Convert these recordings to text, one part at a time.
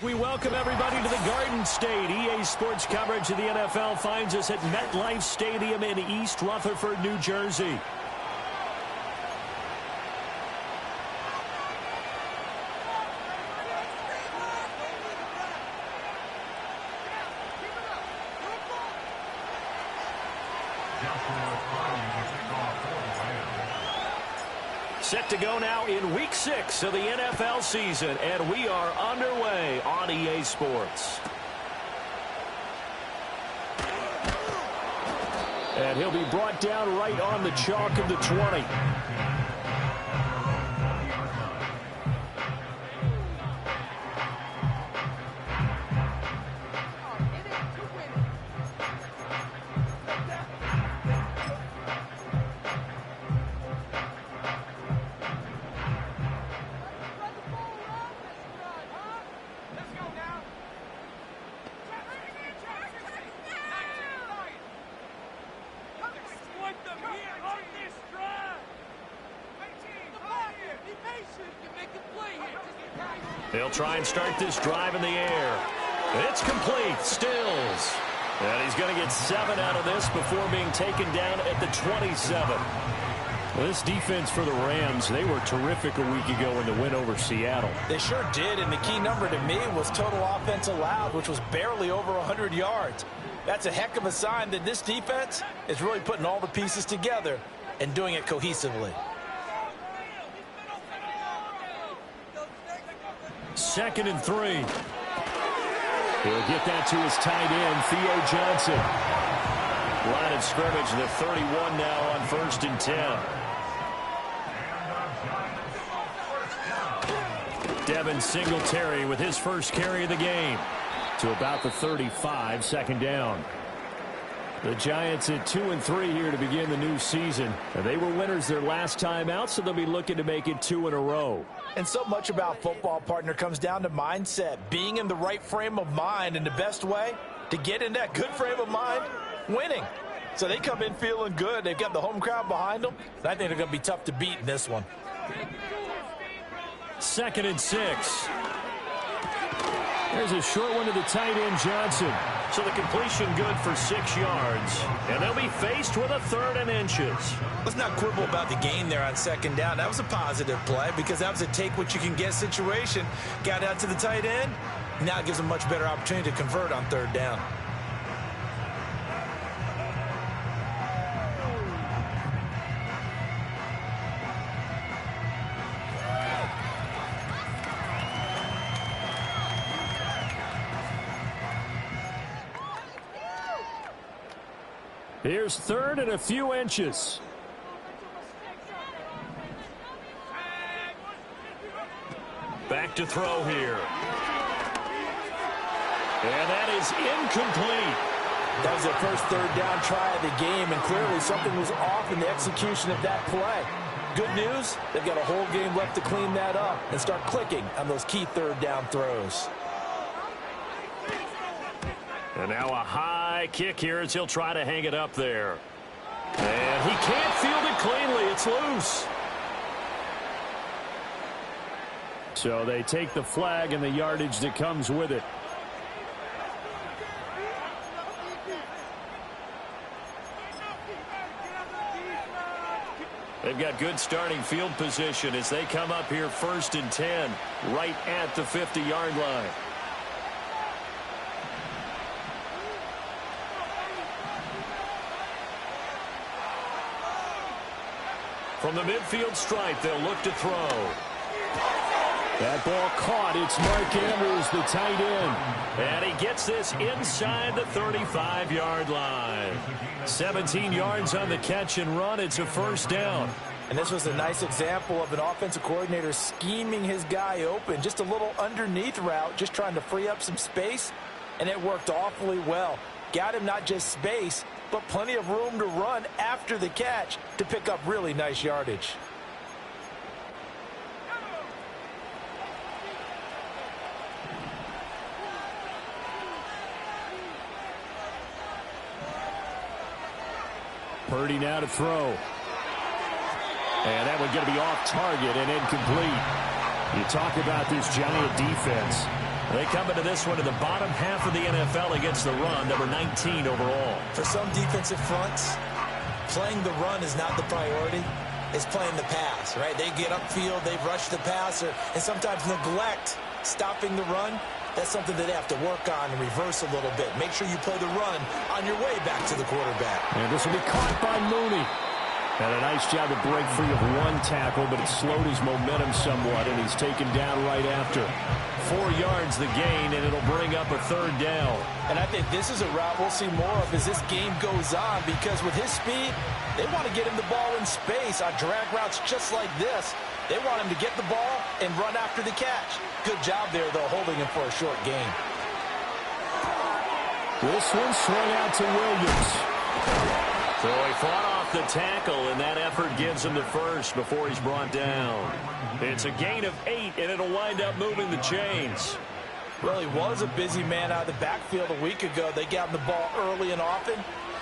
We welcome everybody to the Garden State. EA Sports coverage of the NFL finds us at MetLife Stadium in East Rutherford, New Jersey. Set to go now in Week 6 of the NFL season, and we are underway on EA Sports. And he'll be brought down right on the chalk of the 20. They'll try and start this drive in the air. It's complete. Stills. And he's going to get 7 out of this before being taken down at the 27. Well, this defense for the Rams, they were terrific a week ago in the win over Seattle. They sure did, and the key number to me was total offense allowed, which was barely over 100 yards. That's a heck of a sign that this defense is really putting all the pieces together and doing it cohesively. 2nd and 3. He'll get that to his tight end, Theo Johnson. Line of scrimmage, the 31 now on 1st and 10. Devin Singletary with his first carry of the game. To about the 35, 2nd down. The Giants at 2-3 here to begin the new season. And they were winners their last time out, so they'll be looking to make it 2 in a row. And so much about football, partner, comes down to mindset, being in the right frame of mind, and the best way to get in that good frame of mind, winning. So they come in feeling good. They've got the home crowd behind them, and I think they're going to be tough to beat in this one. 2nd and 6. There's a short one to the tight end, Johnson. So the completion good for 6 yards. And they'll be faced with a 3rd and inches. Let's not quibble about the gain there on 2nd down. That was a positive play because that was a take-what-you-can-get situation. Got out to the tight end. Now it gives them a much better opportunity to convert on 3rd down. Here's 3rd and a few inches. Back to throw here. And that is incomplete. That was their first 3rd down try of the game, and clearly something was off in the execution of that play. Good news, they've got a whole game left to clean that up and start clicking on those key 3rd down throws. And now a high kick here as he'll try to hang it up there. And he can't field it cleanly. It's loose. So they take the flag and the yardage that comes with it. They've got good starting field position as they come up here 1st and 10, right at the 50-yard line. From the midfield stripe, they'll look to throw. That ball caught. It's Mark Andrews, the tight end. And he gets this inside the 35-yard line. 17 yards on the catch and run. It's a 1st down. And this was a nice example of an offensive coordinator scheming his guy open. Just a little underneath route, just trying to free up some space. And it worked awfully well. Got him not just space, but plenty of room to run after the catch to pick up really nice yardage. Purdy now to throw. And that one going to be off target and incomplete. You talk about this Giant defense. They come into this one in the bottom half of the NFL against the run, number 19 overall. For some defensive fronts, playing the run is not the priority. It's playing the pass, right? They get upfield, they rush the passer, and sometimes neglect stopping the run. That's something that they have to work on and reverse a little bit. Make sure you play the run on your way back to the quarterback. And this will be caught by Mooney. And a nice job to break free of one tackle, but it slowed his momentum somewhat, and he's taken down right after. 4 yards the gain, and it'll bring up a third down. And I think this is a route we'll see more of as this game goes on, because with his speed, they want to get him the ball in space on drag routes just like this. They want him to get the ball and run after the catch. Good job there, though, holding him for a short gain. This one swung out to Williams. So he fought off the tackle, and that effort gives him the first before he's brought down. It's a gain of 8, and it'll wind up moving the chains. Well, he was a busy man out of the backfield a week ago. They got him the ball early and often.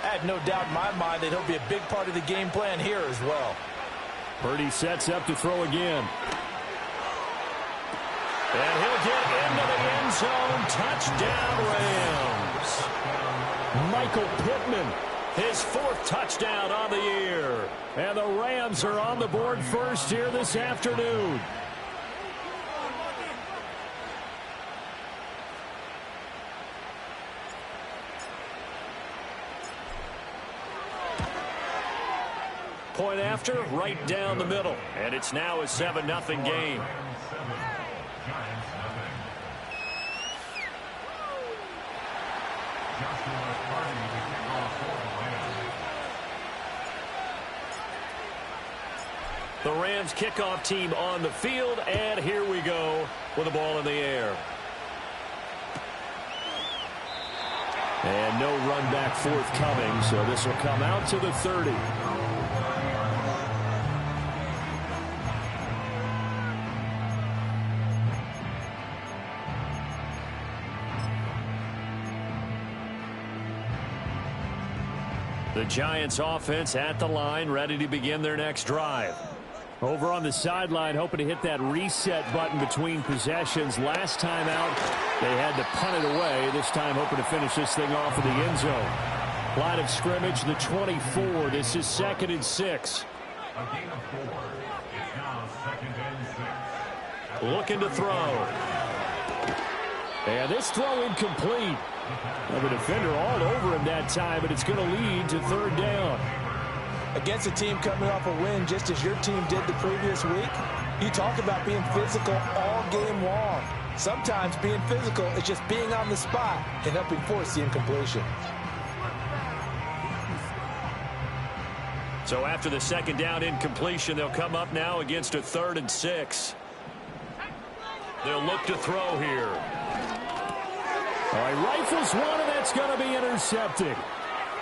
I have no doubt in my mind that he'll be a big part of the game plan here as well. Purdy sets up to throw again. And he'll get into the end zone. Touchdown, Rams. Michael Pittman, his 4th touchdown on the year. And the Rams are on the board first here this afternoon. Point after, right down the middle. And it's now a 7-0 game. The Rams kickoff team on the field, and here we go with the ball in the air. And no run back forthcoming, so this will come out to the 30. The Giants offense at the line, ready to begin their next drive. Over on the sideline, hoping to hit that reset button between possessions. Last time out, they had to punt it away. This time, hoping to finish this thing off in the end zone. Line of scrimmage, the 24. This is 2nd and 6. A gain of 4. It's now 2nd and 6. Looking to throw. And this throw incomplete. Well, the defender all over him that time, but it's going to lead to 3rd down. Against a team coming off a win just as your team did the previous week, you talk about being physical all game long. Sometimes being physical is just being on the spot and helping force the incompletion. So after the 2nd down incompletion, they'll come up now against a 3rd and 6. They'll look to throw here. All right, rifles one, and that's going to be intercepted.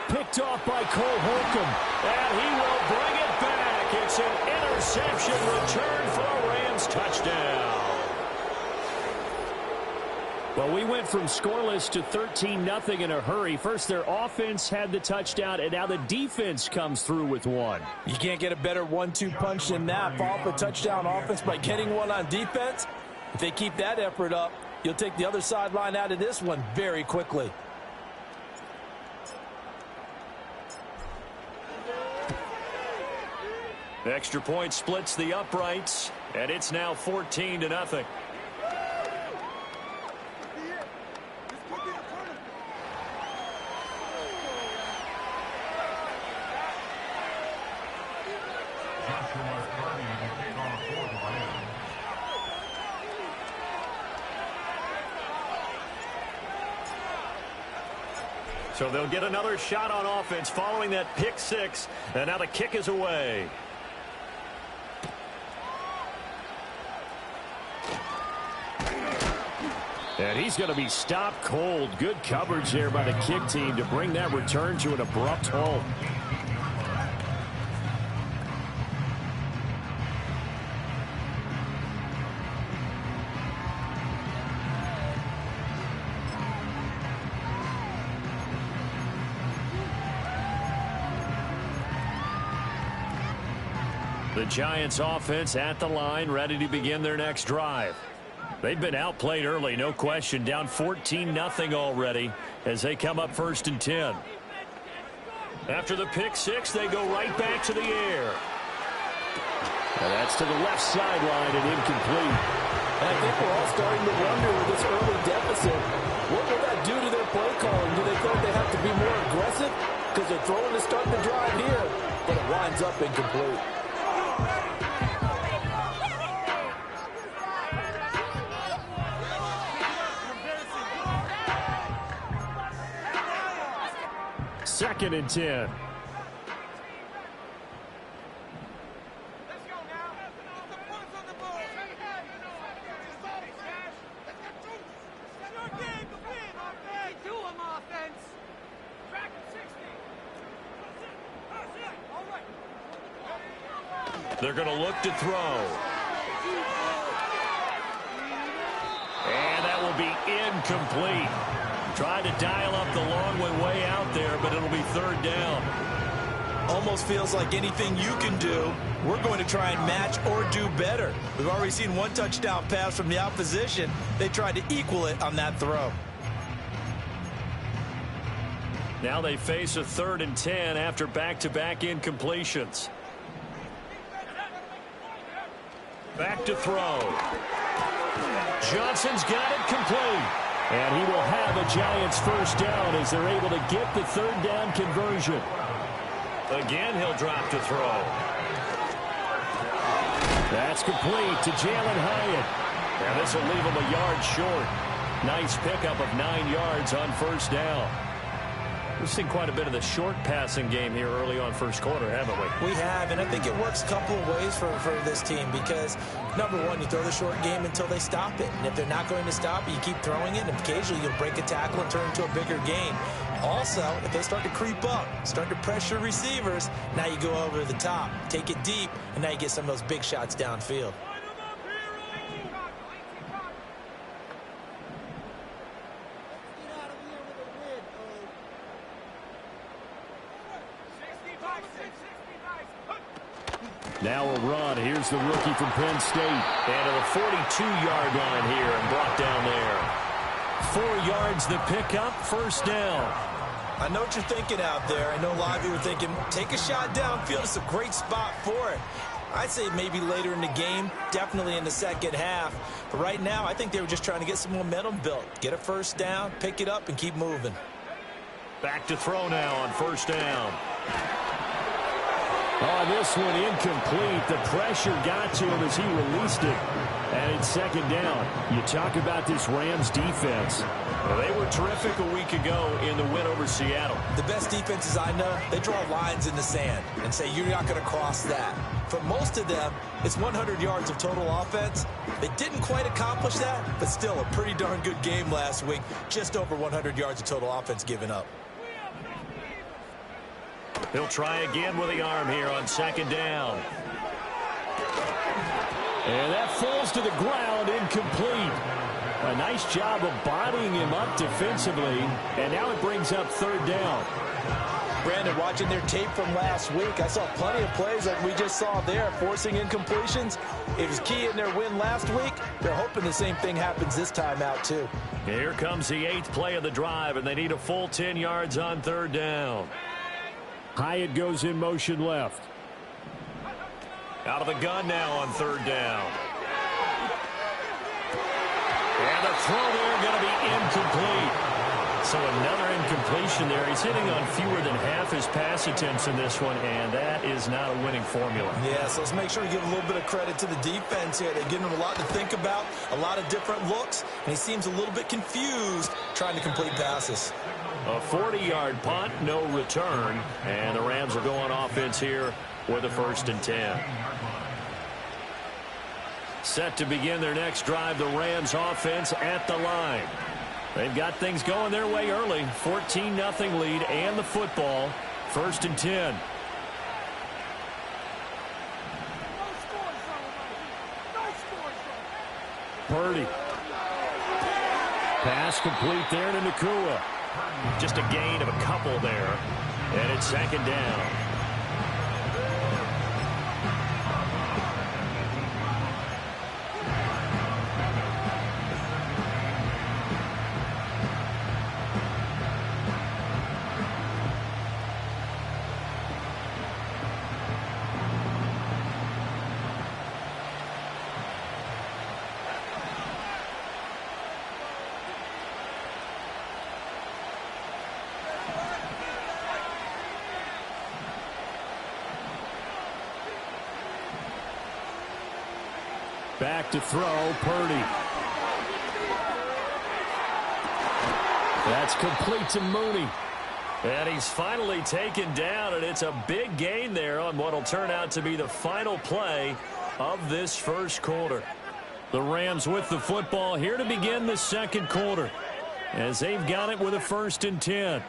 Picked off by Cole Holcomb, and he will bring it back. It's an interception return for a Rams touchdown. Well, we went from scoreless to 13-0 in a hurry. First, their offense had the touchdown, and now the defense comes through with one. You can't get a better 1-2 punch than that. Follow up a touchdown offense by getting one on defense. If they keep that effort up, you'll take the other sideline out of this one very quickly. Extra point splits the uprights, and it's now 14-0. So they'll get another shot on offense following that pick 6, and now the kick is away. And he's going to be stopped cold. Good coverage there by the kick team to bring that return to an abrupt halt. The Giants offense at the line, ready to begin their next drive. They've been outplayed early, no question. Down 14-0 already as they come up 1st and 10. After the pick six, they go right back to the air. And that's to the left sideline and incomplete. And I think we're all starting to wonder with this early deficit, what will that do to their play calling? Do they feel like they have to be more aggressive? Because they're throwing to start the drive here, but it winds up incomplete. Second and 10. They're going to look to throw. And that will be incomplete. Trying to dial up the long way out there, but it'll be 3rd down. Almost feels like anything you can do, we're going to try and match or do better. We've already seen one touchdown pass from the opposition. They tried to equal it on that throw. Now they face a 3rd and 10 after back-to-back incompletions. Back to throw. Johnson's got it complete. And he will have a Giants 1st down as they're able to get the 3rd down conversion. Again, he'll drop to throw. That's complete to Jalen Hyatt. And this will leave him a yard short. Nice pickup of 9 yards on 1st down. We've seen quite a bit of the short passing game here early on 1st quarter, haven't we? We have, and I think it works a couple of ways for this team because, number one, you throw the short game until they stop it. And if they're not going to stop it, you keep throwing it, and occasionally you'll break a tackle and turn into a bigger gain. Also, if they start to creep up, start to pressure receivers, now you go over the top, take it deep, and now you get some of those big shots downfield. Now a run. Here's the rookie from Penn State. And to the 42-yard line here and brought down there. 4 yards the pickup, 1st down. I know what you're thinking out there. I know a lot of you are thinking, take a shot downfield. It's a great spot for it. I'd say maybe later in the game, definitely in the 2nd half. But right now, I think they were just trying to get some momentum built. Get a 1st down, pick it up, and keep moving. Back to throw now on 1st down. On this one, incomplete. The pressure got to him as he released it. And it's 2nd down. You talk about this Rams defense. Well, they were terrific a week ago in the win over Seattle. The best defenses I know, they draw lines in the sand and say you're not going to cross that. For most of them, it's 100 yards of total offense. They didn't quite accomplish that, but still a pretty darn good game last week. Just over 100 yards of total offense given up. He'll try again with the arm here on 2nd down. And that falls to the ground, incomplete. A nice job of bodying him up defensively, and now it brings up 3rd down. Brandon, watching their tape from last week, I saw plenty of plays like we just saw there, forcing incompletions. It was key in their win last week. They're hoping the same thing happens this time out, too. Here comes the 8th play of the drive, and they need a full 10 yards on 3rd down. Hyatt goes in motion left. Out of the gun now on 3rd down. And the throw there going to be incomplete. So another incompletion there. He's hitting on fewer than half his pass attempts in this one, and that is not a winning formula. Yeah, so let's make sure we give a little bit of credit to the defense here. They're giving him a lot to think about, a lot of different looks, and he seems a little bit confused trying to complete passes. A 40-yard punt, no return, and the Rams are going offense here with a 1st and 10. Set to begin their next drive, the Rams offense at the line. They've got things going their way early. 14-0 lead and the football. 1st and 10. Purdy. Pass complete there to Nacua. Just a gain of a couple there. And it's 2nd down. Back to throw, Purdy. That's complete to Mooney. And he's finally taken down, and it's a big gain there on what will turn out to be the final play of this first quarter. The Rams with the football here to begin the second quarter, as they've got it with a 1st and 10.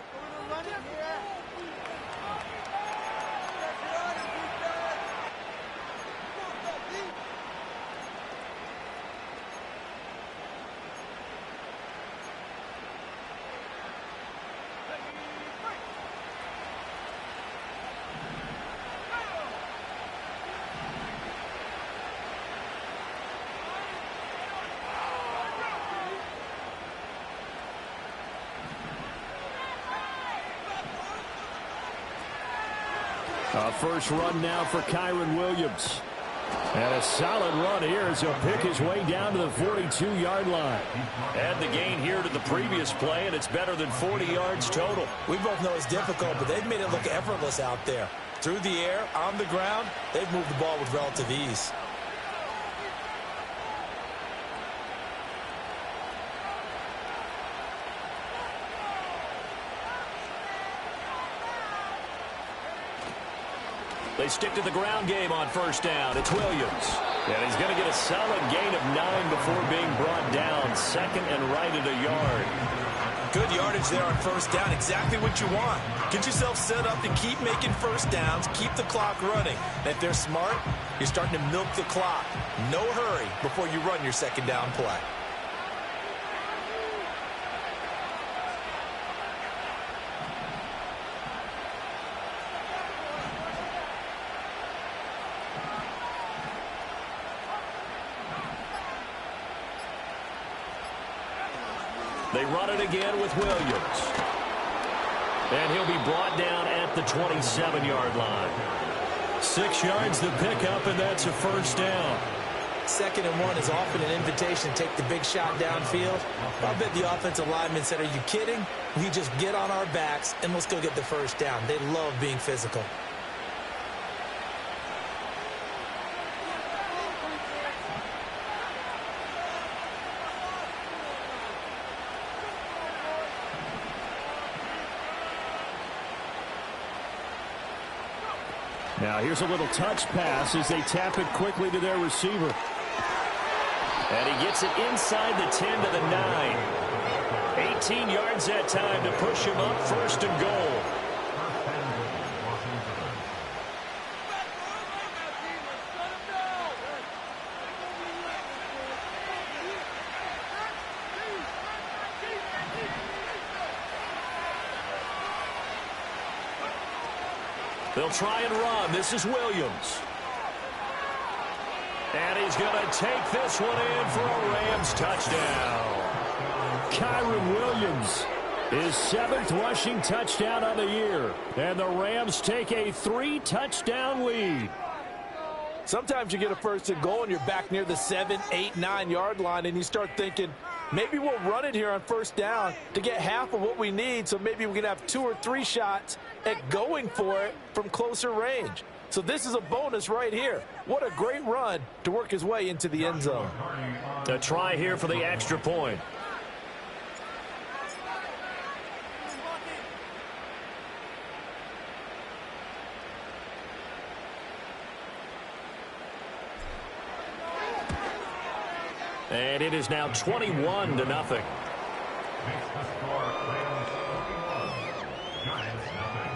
First run now for Kyren Williams. And a solid run here as he'll pick his way down to the 42-yard line. Add the gain here to the previous play, and it's better than 40 yards total. We both know it's difficult, but they've made it look effortless out there. Through the air, on the ground, they've moved the ball with relative ease. They stick to the ground game on first down. It's Williams. And he's going to get a solid gain of 9 before being brought down. 2nd and right at a yard. Good yardage there on first down. Exactly what you want. Get yourself set up to keep making first downs. Keep the clock running. And if they're smart, you're starting to milk the clock. No hurry before you run your second down play. They run it again with Williams. And he'll be brought down at the 27-yard line. 6 yards the pickup, and that's a first down. 2nd and 1 is often an invitation to take the big shot downfield. I bet the offensive lineman said, "Are you kidding? We just get on our backs and let's go get the first down." They love being physical. Now here's a little touch pass as they tap it quickly to their receiver. And he gets it inside the 10 to the 9. 18 yards that time to push him up 1st and goal. They'll try and run. This is Williams. And he's going to take this one in for a Rams touchdown. Kyren Williams, his 7th rushing touchdown of the year. And the Rams take a 3-touchdown lead. Sometimes you get a 1st and goal and you're back near the 7, 8, 9-yard line, and you start thinking, maybe we'll run it here on first down to get half of what we need, so maybe we can have 2 or 3 shots at going for it from closer range. So this is a bonus right here. What a great run to work his way into the end zone. To try here for the extra point. And it is now 21-0. Makes the score Rams 41, Giants nothing.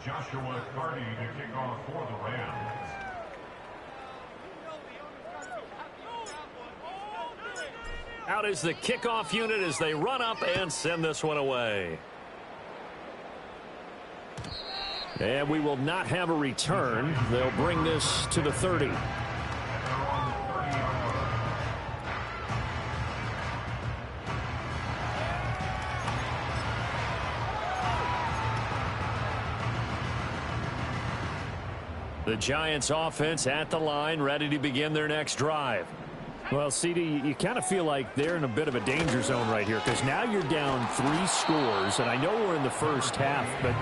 Joshua Carty to kick off for the Rams. Out is the kickoff unit as they run up and send this one away. And we will not have a return. They'll bring this to the 30. The Giants offense at the line, ready to begin their next drive. Well, CD, you kind of feel like they're in a bit of a danger zone right here because now you're down 3 scores, and I know we're in the first half, but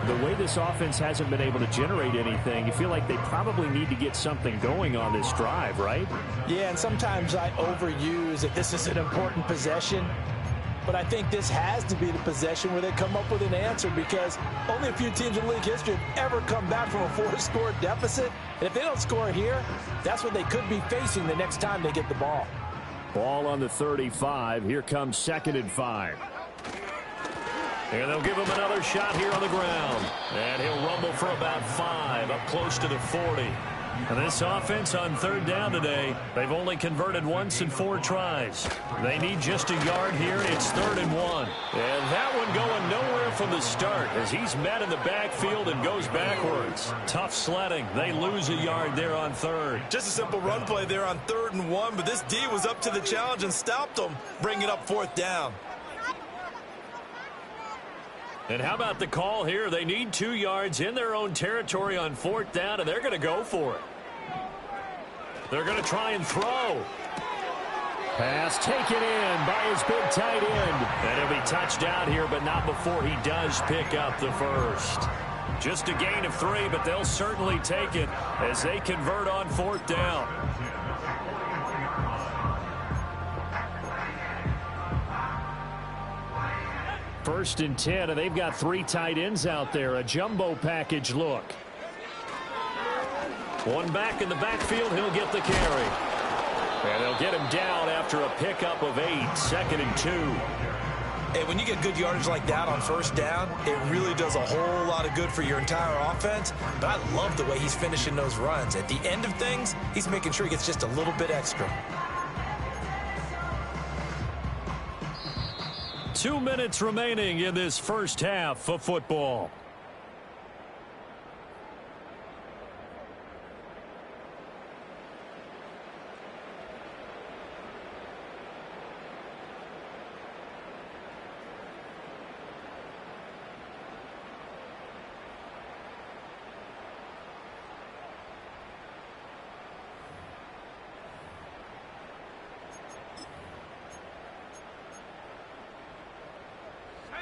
the way this offense hasn't been able to generate anything, you feel like they probably need to get something going on this drive, right? Yeah, and sometimes I overuse that this is an important possession, but I think this has to be the possession where they come up with an answer because only a few teams in league history have ever come back from a 4-score deficit. And if they don't score here, that's what they could be facing the next time they get the ball. Ball on the 35. Here comes 2nd and 5. And they'll give him another shot here on the ground. And he'll rumble for about 5, up close to the 40. And this offense on 3rd down today, they've only converted once in 4 tries. They need just a yard here. It's 3rd and 1. And that one going nowhere from the start as he's met in the backfield and goes backwards. Tough sledding. They lose a yard there on 3rd. Just a simple run play there on 3rd and 1, but this D was up to the challenge and stopped them, bringing up 4th down. And how about the call here? They need 2 yards in their own territory on 4th down, and they're going to go for it. They're going to try and throw. Pass taken in by his big tight end. And he'll be touched down here, but not before he does pick up the first. Just a gain of 3, but they'll certainly take it as they convert on 4th down. First and 10, and they've got 3 tight ends out there. A jumbo package look. One back in the backfield. He'll get the carry. And they'll get him down after a pickup of 8. 2nd and 2. Hey, when you get good yardage like that on 1st down, it really does a whole lot of good for your entire offense. But I love the way he's finishing those runs. At the end of things, he's making sure he gets just a little bit extra. 2 minutes remaining in this first half of football.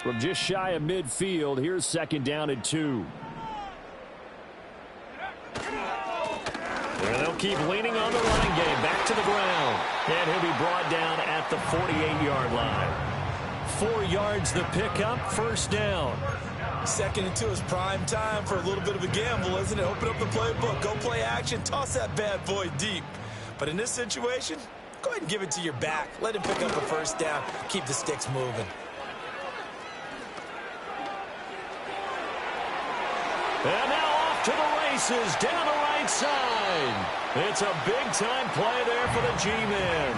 From just shy of midfield, here's 2nd down and 2. And they'll keep leaning on the running game. Back to the ground. And he'll be brought down at the 48-yard line. 4 yards the pickup, 1st down. 2nd and 2 is prime time for a little bit of a gamble, isn't it? Open up the playbook, go play action, toss that bad boy deep. But in this situation, go ahead and give it to your back. Let him pick up a 1st down. Keep the sticks moving. And now off to the races down the right side. It's a big-time play there for the G-Men.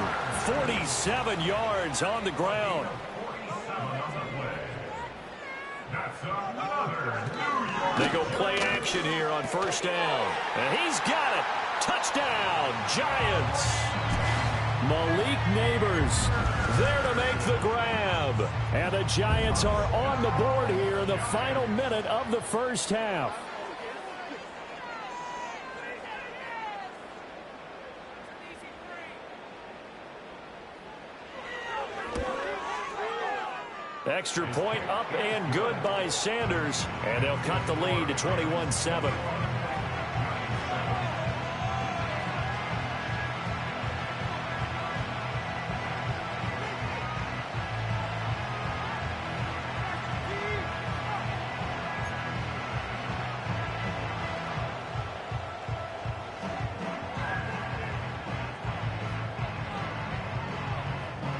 47 yards on the ground. They go play action here on 1st down. And he's got it. Touchdown, Giants. Malik Neighbors there to make the grab. And the Giants are on the board here in the final minute of the first half. Extra point up and good by Sanders. And they'll cut the lead to 21-7.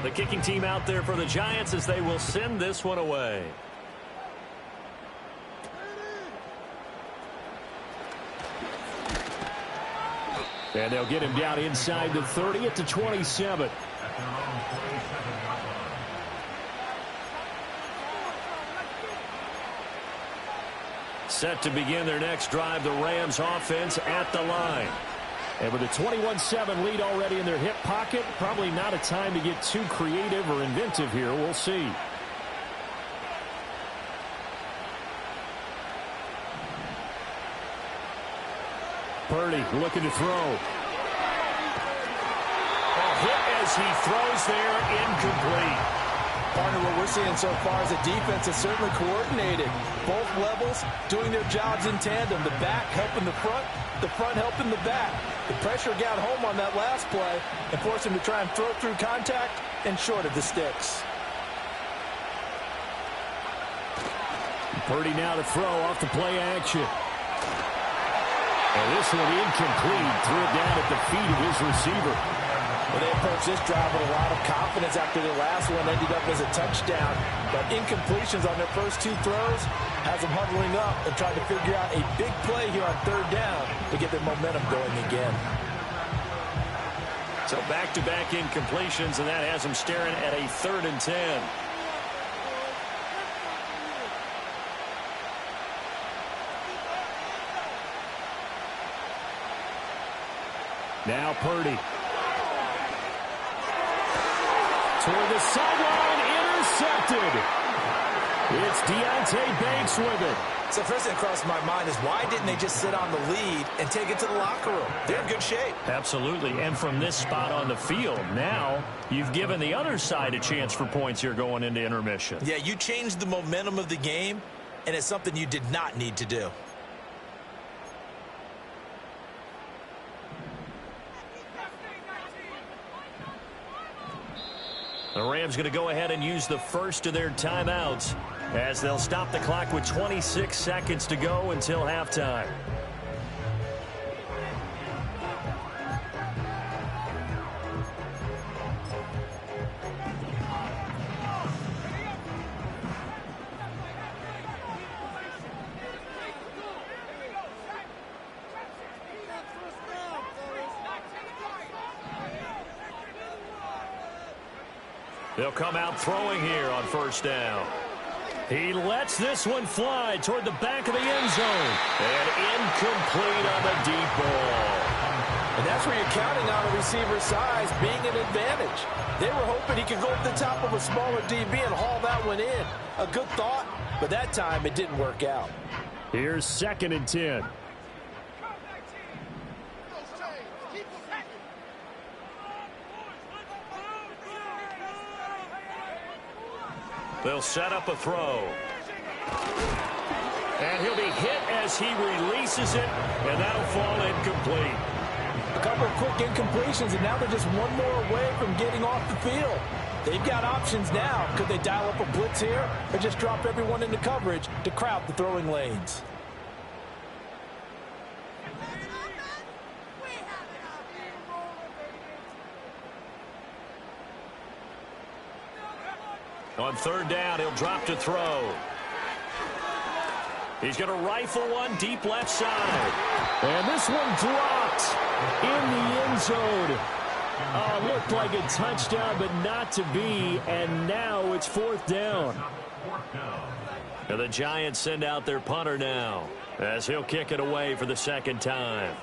The kicking team out there for the Giants as they will send this one away. And they'll get him down inside the 30 at the 27. Set to begin their next drive, the Rams offense at the line. And with a 21-7 lead already in their hip pocket, probably not a time to get too creative or inventive here. We'll see. Purdy looking to throw. A hit as he throws there, incomplete. Partner, what we're seeing so far is the defense is certainly coordinated. Both levels doing their jobs in tandem. The back helping the front helping the back. The pressure got home on that last play and forced him to try and throw through contact and short of the sticks. Purdy now to throw off the play action. And this one incomplete. Threw it down at the feet of his receiver. Well, they approached this drive with a lot of confidence after the last one ended up as a touchdown. But incompletions on their first two throws has them huddling up and trying to figure out a big play here on third down to get their momentum going again. So back-to-back incompletions, and that has them staring at a 3rd and 10. Now Purdy. Toward the sideline, intercepted. It's Deonte Banks with it. So first thing that crossed my mind is why didn't they just sit on the lead and take it to the locker room? They're in good shape. Absolutely, and from this spot on the field, now you've given the other side a chance for points here going into intermission. Yeah, you changed the momentum of the game, and it's something you did not need to do. The Rams going to go ahead and use the first of their timeouts as they'll stop the clock with 26 seconds to go until halftime. They'll come out throwing here on first down. He lets this one fly toward the back of the end zone. And incomplete on the deep ball. And that's where you're counting on a receiver's size being an advantage. They were hoping he could go up the top of a smaller DB and haul that one in. A good thought, but that time it didn't work out. Here's 2nd and 10. They'll set up a throw. And he'll be hit as he releases it, and that'll fall incomplete. A couple of quick incompletions, and now they're just one more away from getting off the field. They've got options now. Could they dial up a blitz here or just drop everyone into coverage to crowd the throwing lanes? On third down, he'll drop to throw. He's going to rifle one deep left side. And this one dropped in the end zone. Looked like a touchdown, but not to be. And now it's 4th down. And the Giants send out their punter now as he'll kick it away for the 2nd time.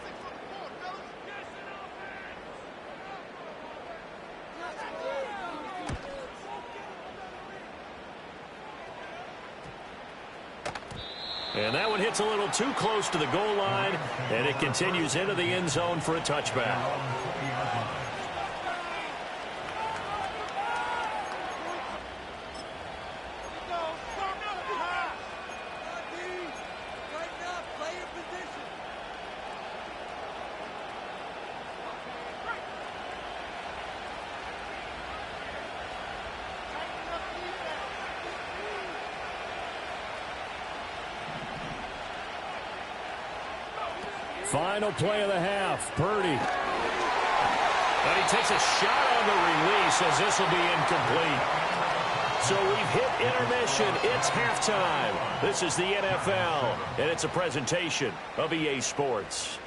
And that one hits a little too close to the goal line, and it continues into the end zone for a touchback. Final play of the half, Purdy. And he takes a shot on the release as this will be incomplete. So we've hit intermission. It's halftime. This is the NFL, and it's a presentation of EA Sports.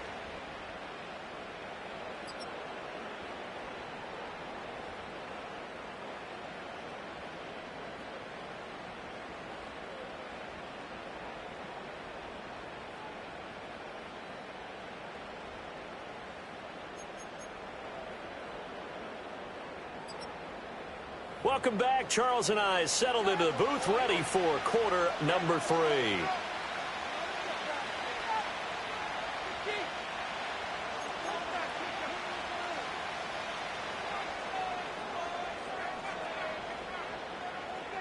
Welcome back. Charles and I settled into the booth, ready for quarter number 3.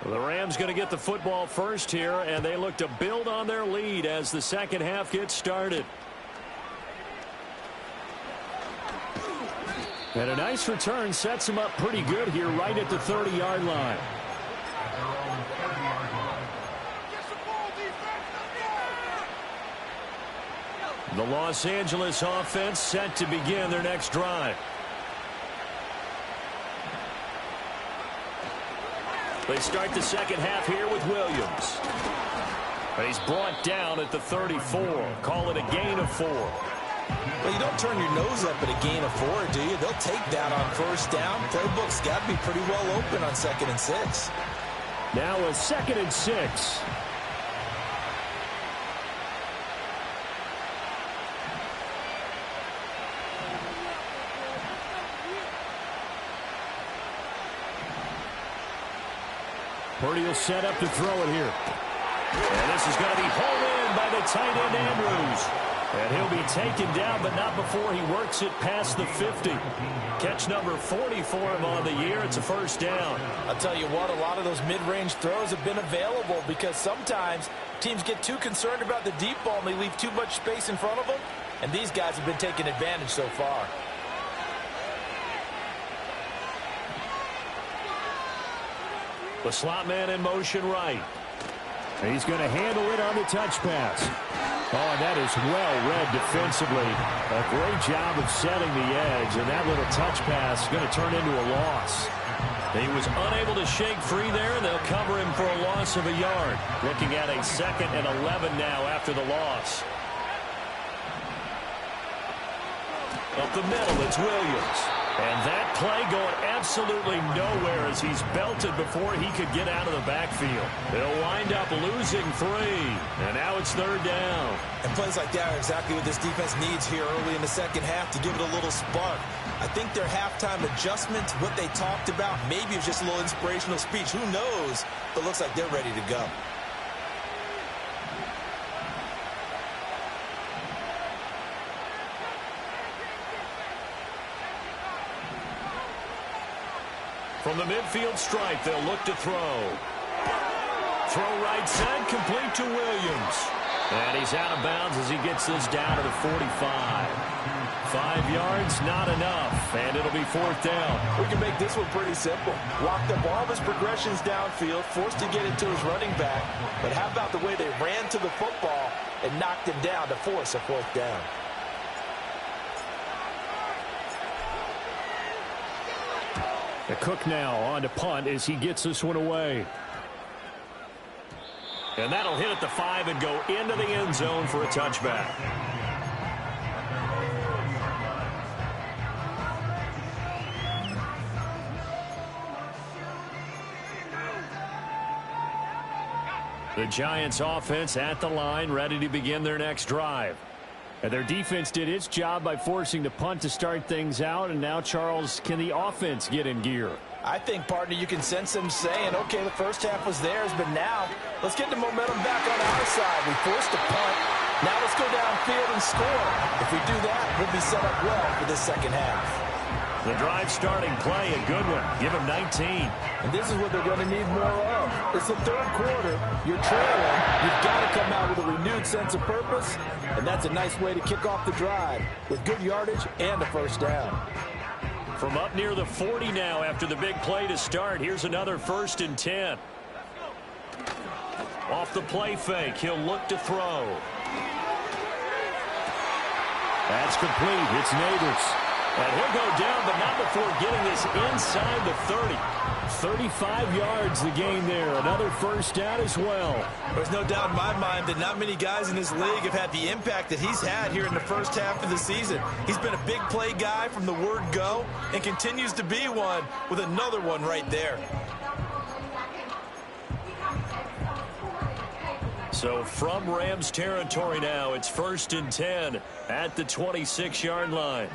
Well, the Rams going to get the football first here, and they look to build on their lead as the second half gets started. And a nice return sets him up pretty good here right at the 30-yard line. The Los Angeles offense set to begin their next drive. They start the second half here with Williams. And he's brought down at the 34. Call it a gain of 4. Well, you don't turn your nose up at a gain of 4, do you? They'll take that on first down. Playbook's got to be pretty well open on 2nd and 6. Now a 2nd and 6. Purdy will set up to throw it here. And this is going to be hauled in by the tight end Andrews. And he'll be taken down, but not before he works it past the 50. Catch number 40 for him on the year. It's a first down. I'll tell you what, a lot of those mid-range throws have been available because sometimes teams get too concerned about the deep ball and they leave too much space in front of them. And these guys have been taking advantage so far. The slot man in motion right. And he's going to handle it on the touch pass. Oh, and that is well read defensively. A great job of setting the edge, and that little touch pass is going to turn into a loss. He was unable to shake free there, and they'll cover him for a loss of a yard. Looking at a 2nd and 11 now after the loss. Up the middle, it's Williams. And that play going absolutely nowhere as he's belted before he could get out of the backfield. They'll wind up losing 3. And now it's 3rd down. And plays like that are exactly what this defense needs here early in the second half to give it a little spark. I think their halftime adjustments, what they talked about, maybe it was just a little inspirational speech. Who knows? But it looks like they're ready to go. From the midfield stripe, they'll look to throw. Throw right side, complete to Williams. And he's out of bounds as he gets this down to the 45. 5 yards, not enough, and it'll be 4th down. We can make this one pretty simple. Locked up all of his progressions downfield, forced to get it to his running back. But how about the way they ran to the football and knocked him down to force a 4th down? The Cook now on to punt as he gets this one away. And that'll hit at the 5 and go into the end zone for a touchback. The Giants offense at the line, ready to begin their next drive. And their defense did its job by forcing the punt to start things out. And now, Charles, can the offense get in gear? I think, partner, you can sense them saying, okay, the first half was theirs, but now let's get the momentum back on our side. We forced a punt. Now let's go downfield and score. If we do that, we'll be set up well for this second half. The drive starting play, a good one. Give him 19. And this is what they're going to need more of. It's the 3rd quarter. You're trailing. You've got to come out with a renewed sense of purpose. And that's a nice way to kick off the drive with good yardage and a first down. From up near the 40 now after the big play to start. Here's another 1st and 10. Off the play fake, he'll look to throw. That's complete. It's Neighbors. And he'll go down, but not before getting this inside the 30. 35 yards the gain there. Another first down as well. There's no doubt in my mind that not many guys in this league have had the impact that he's had here in the first half of the season. He's been a big play guy from the word go and continues to be one with another one right there. So from Rams territory now, it's 1st and 10 at the 26-yard line.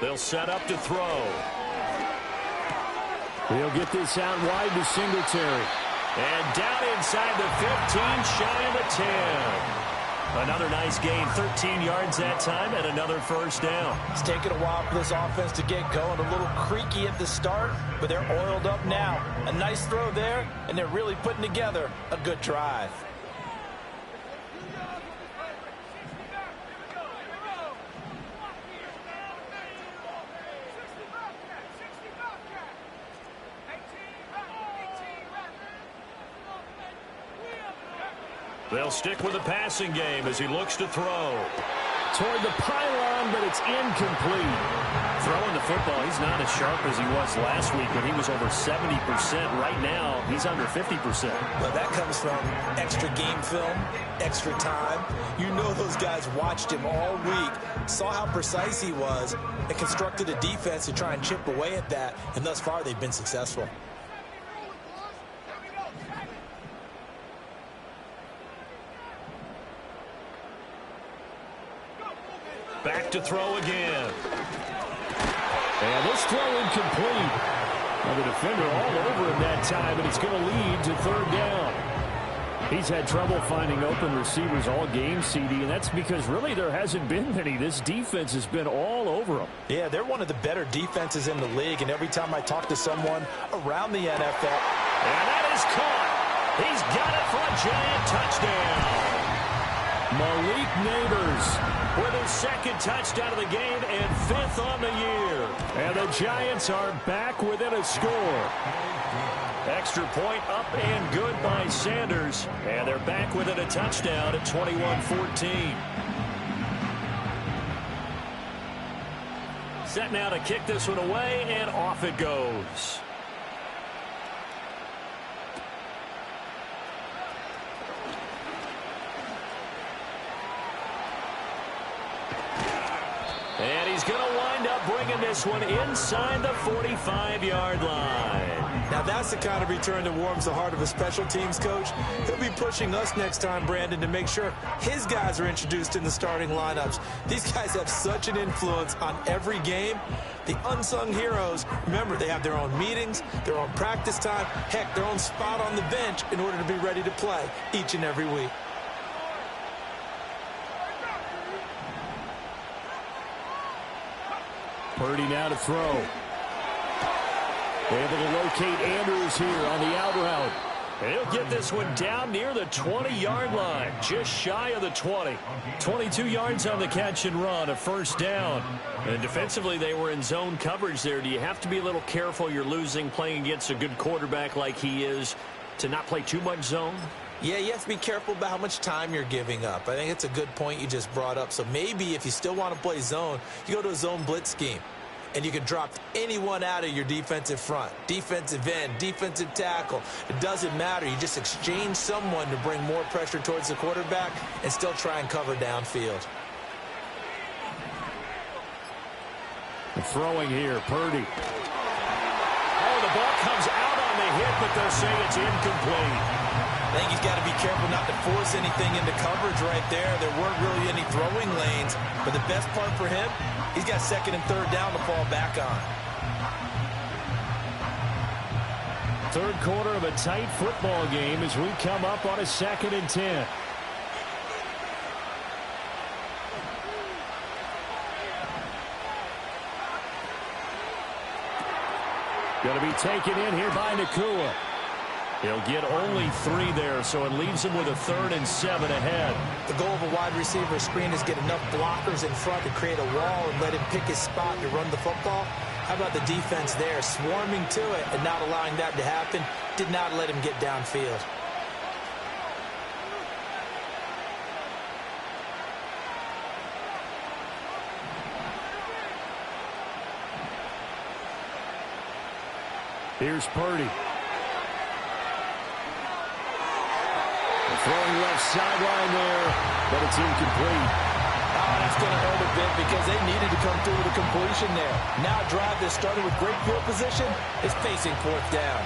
They'll set up to throw. He'll get this out wide to Singletary. And down inside the 15, shy of the 10. Another nice gain, 13 yards that time, and another first down. It's taken a while for this offense to get going. A little creaky at the start, but they're oiled up now. A nice throw there, and they're really putting together a good drive. They'll stick with the passing game as he looks to throw. Toward the pylon, but it's incomplete. Throwing the football, he's not as sharp as he was last week when he was over 70%. Right now, he's under 50%. Well, that comes from extra game film, extra time. You know those guys watched him all week, saw how precise he was, and constructed a defense to try and chip away at that, and thus far they've been successful. Back to throw again. And this throw incomplete. Well, the defender all over him that time, and it's going to lead to third down. He's had trouble finding open receivers all game, CD, and that's because really there hasn't been many. This defense has been all over him. Yeah, they're one of the better defenses in the league, and every time I talk to someone around the NFL. And that is caught. He's got it for a giant touchdown. Malik Nabers with his second touchdown of the game and 5th on the year. And the Giants are back within a score. Extra point up and good by Sanders. And they're back within a touchdown at 21-14. Set now to kick this one away, and off it goes. And he's going to wind up bringing this one inside the 45-yard line. Now that's the kind of return that warms the heart of a special teams coach. He'll be pushing us next time, Brandon, to make sure his guys are introduced in the starting lineups. These guys have such an influence on every game. The unsung heroes, remember, they have their own meetings, their own practice time, heck, their own spot on the bench in order to be ready to play each and every week. Purdy now to throw. Able to locate Andrews here on the out route. He'll get this one down near the 20-yard line, just shy of the 20. 22 yards on the catch and run, a first down. And defensively, they were in zone coverage there. Do you have to be a little careful? You're losing playing against a good quarterback like he is to not play too much zone? Yeah, you have to be careful about how much time you're giving up. I think it's a good point you just brought up. So maybe if you still want to play zone, you go to a zone blitz scheme. And you can drop anyone out of your defensive front. Defensive end, defensive tackle. It doesn't matter. You just exchange someone to bring more pressure towards the quarterback and still try and cover downfield. Throwing here, Purdy. Oh, the ball comes out on the hit, but they'll say it's incomplete. I think he's got to be careful not to force anything into coverage right there. There weren't really any throwing lanes. But the best part for him, he's got second and third down to fall back on. Third quarter of a tight football game as we come up on a 2nd and 10. Going to be taken in here by Nacua. He'll get only 3 there, so it leaves him with a 3rd and 7 ahead. The goal of a wide receiver screen is get enough blockers in front to create a wall and let him pick his spot to run the football. How about the defense there, swarming to it and not allowing that to happen? Did not let him get downfield. Here's Purdy. Throwing left sideline there, but it's incomplete. Oh, that's going to hurt a bit because they needed to come through with a completion there. Now a drive that started with great field position is facing 4th down.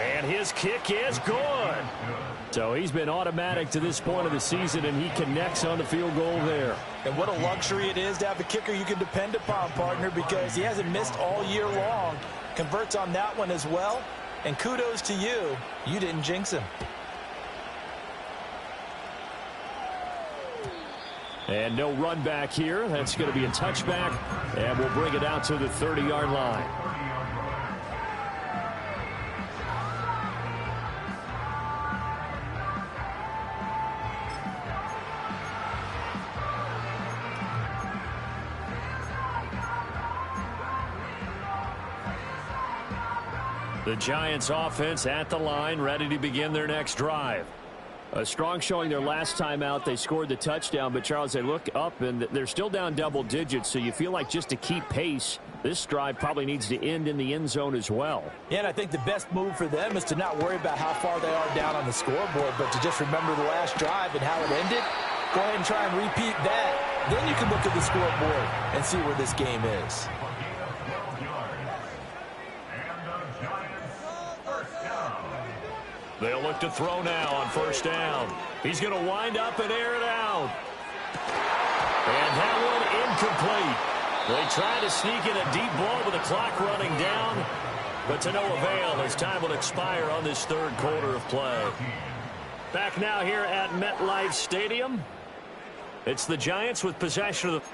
And his kick is good. So he's been automatic to this point of the season, and he connects on the field goal there. And what a luxury it is to have a kicker you can depend upon, partner, because he hasn't missed all year long. converts on that one as well. And kudos to you. You didn't jinx him. And no run back here. That's going to be a touchback. And we'll bring it out to the 30-yard line. The Giants offense at the line, ready to begin their next drive. A strong showing their last time out. They scored the touchdown, but Charles, they look up and they're still down double digits, so you feel like just to keep pace, this drive probably needs to end in the end zone as well. Yeah, and I think the best move for them is to not worry about how far they are down on the scoreboard, but to just remember the last drive and how it ended. Go ahead and try and repeat that. Then you can look at the scoreboard and see where this game is. They'll look to throw now on first down. He's going to wind up and air it out. And that one incomplete. They try to sneak in a deep ball with the clock running down, but to no avail as time will expire on this third quarter of play. Back now here at MetLife Stadium. It's the Giants with possession of the